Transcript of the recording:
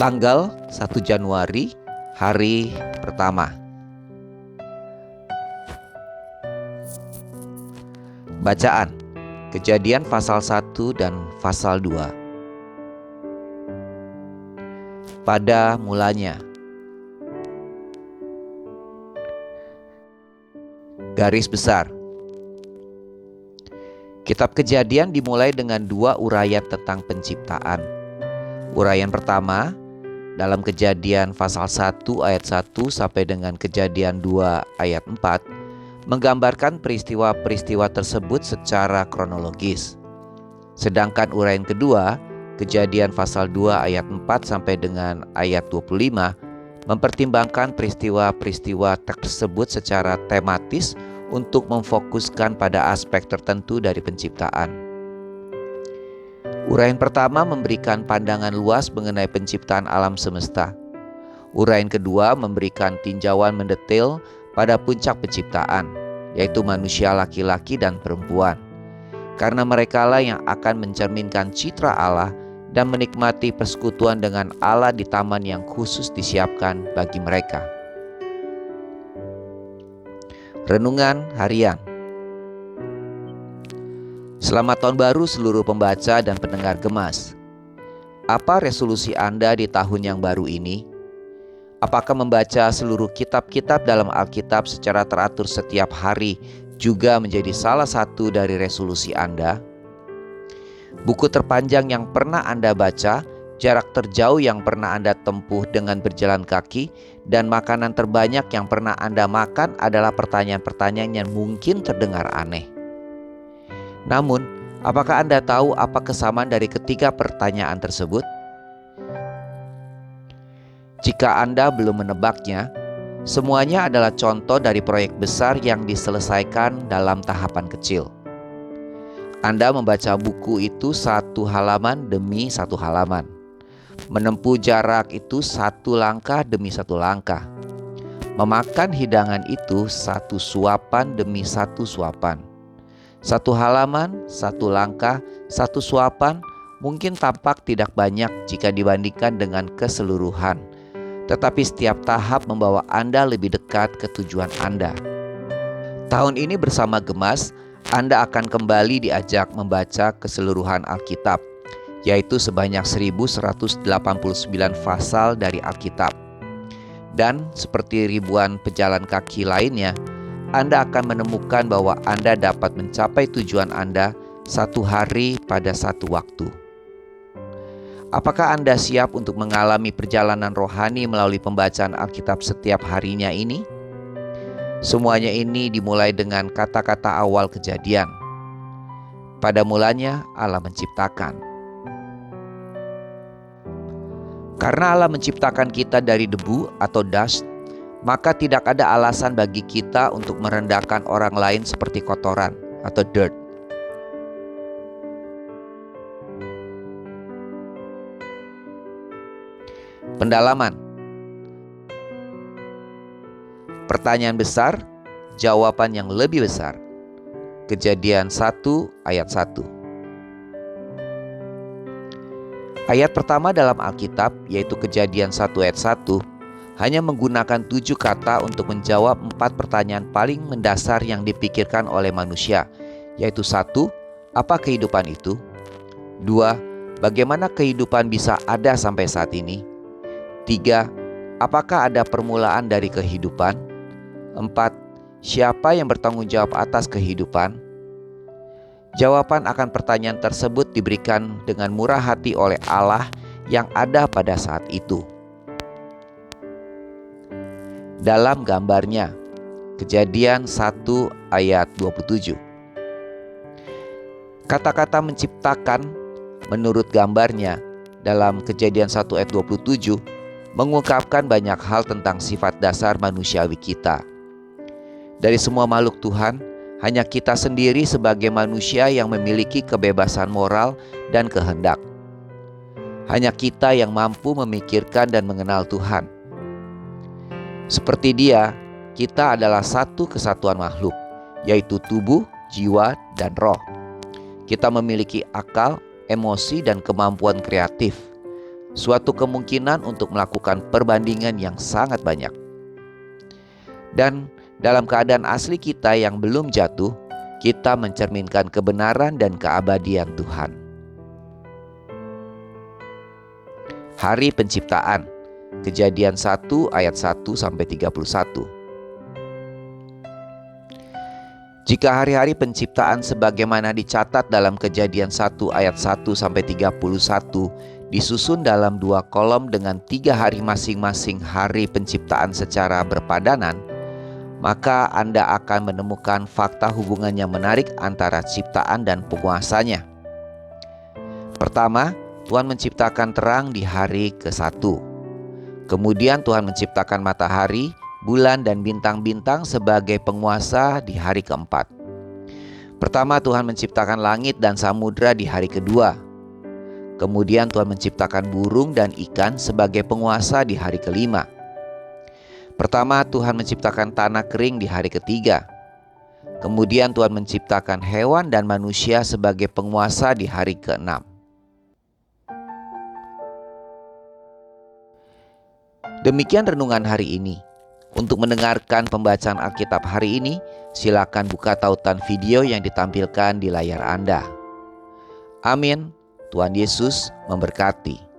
Tanggal 1 Januari, hari pertama. Bacaan Kejadian pasal 1 dan pasal 2. Pada mulanya. Garis besar. Kitab Kejadian dimulai dengan 2 uraian tentang penciptaan. Uraian pertama dalam Kejadian pasal 1 ayat 1 sampai dengan Kejadian 2 ayat 4 menggambarkan peristiwa-peristiwa tersebut secara kronologis. Sedangkan uraian kedua, Kejadian pasal 2 ayat 4 sampai dengan ayat 25 mempertimbangkan peristiwa-peristiwa tersebut secara tematis untuk memfokuskan pada aspek tertentu dari penciptaan. Uraian pertama memberikan pandangan luas mengenai penciptaan alam semesta. Uraian kedua memberikan tinjauan mendetail pada puncak penciptaan, yaitu manusia laki-laki dan perempuan. Karena merekalah yang akan mencerminkan citra Allah dan menikmati persekutuan dengan Allah di taman yang khusus disiapkan bagi mereka. Renungan Harian. Selamat Tahun Baru seluruh pembaca dan pendengar Gemas. Apa resolusi Anda di tahun yang baru ini? Apakah membaca seluruh kitab-kitab dalam Alkitab secara teratur setiap hari juga menjadi salah satu dari resolusi Anda? Buku terpanjang yang pernah Anda baca, jarak terjauh yang pernah Anda tempuh dengan berjalan kaki, dan makanan terbanyak yang pernah Anda makan adalah pertanyaan-pertanyaan yang mungkin terdengar aneh. Namun, apakah Anda tahu apa kesamaan dari ketiga pertanyaan tersebut? Jika Anda belum menebaknya, semuanya adalah contoh dari proyek besar yang diselesaikan dalam tahapan kecil. Anda membaca buku itu satu halaman demi satu halaman. Menempuh jarak itu satu langkah demi satu langkah. Memakan hidangan itu satu suapan demi satu suapan. Satu halaman, satu langkah, satu suapan mungkin tampak tidak banyak jika dibandingkan dengan keseluruhan. Tetapi setiap tahap membawa Anda lebih dekat ke tujuan Anda. Tahun ini bersama Gemas, Anda akan kembali diajak membaca keseluruhan Alkitab, yaitu sebanyak 1189 pasal dari Alkitab. Dan seperti ribuan pejalan kaki lainnya, Anda akan menemukan bahwa Anda dapat mencapai tujuan Anda satu hari pada satu waktu. Apakah Anda siap untuk mengalami perjalanan rohani melalui pembacaan Alkitab setiap harinya ini? Semuanya ini dimulai dengan kata-kata awal Kejadian. Pada mulanya Allah menciptakan. Karena Allah menciptakan kita dari debu atau dust, maka tidak ada alasan bagi kita untuk merendahkan orang lain seperti kotoran atau dirt. Pendalaman. Pertanyaan besar, jawaban yang lebih besar. Kejadian 1 ayat 1. Ayat pertama dalam Alkitab, yaitu Kejadian 1 ayat 1, hanya menggunakan 7 kata untuk menjawab 4 pertanyaan paling mendasar yang dipikirkan oleh manusia, yaitu 1. Apa kehidupan itu? 2. Bagaimana kehidupan bisa ada sampai saat ini? 3. Apakah ada permulaan dari kehidupan? 4. Siapa yang bertanggung jawab atas kehidupan? Jawaban akan pertanyaan tersebut diberikan dengan murah hati oleh Allah yang ada pada saat itu. Dalam gambarnya, Kejadian 1 ayat 27. Kata-kata menciptakan menurut gambarnya dalam Kejadian 1 ayat 27 mengungkapkan banyak hal tentang sifat dasar manusiawi kita. Dari semua makhluk Tuhan, hanya kita sendiri sebagai manusia yang memiliki kebebasan moral dan kehendak. Hanya kita yang mampu memikirkan dan mengenal Tuhan. Seperti Dia, kita adalah satu kesatuan makhluk, yaitu tubuh, jiwa, dan roh. Kita memiliki akal, emosi, dan kemampuan kreatif. suatu kemungkinan untuk melakukan perbandingan yang sangat banyak. Dan dalam keadaan asli kita yang belum jatuh, kita mencerminkan kebenaran dan keabadian Tuhan. Hari Penciptaan, Kejadian 1 ayat 1 sampai 31. Jika hari-hari penciptaan sebagaimana dicatat dalam Kejadian 1 ayat 1 sampai 31 disusun dalam 2 kolom dengan 3 hari masing-masing hari penciptaan secara berpadanan, maka Anda akan menemukan fakta hubungan yang menarik antara ciptaan dan penguasanya. Pertama, Tuhan menciptakan terang di hari ke-1. Kemudian Tuhan menciptakan matahari, bulan, dan bintang-bintang sebagai penguasa di hari ke-4. Pertama, Tuhan menciptakan langit dan samudra di hari ke-2. Kemudian Tuhan menciptakan burung dan ikan sebagai penguasa di hari ke-5. Pertama, Tuhan menciptakan tanah kering di hari ke-3. Kemudian Tuhan menciptakan hewan dan manusia sebagai penguasa di hari ke-6. Demikian renungan hari ini. Untuk mendengarkan pembacaan Alkitab hari ini, silakan buka tautan video yang ditampilkan di layar Anda. Amin. Tuhan Yesus memberkati.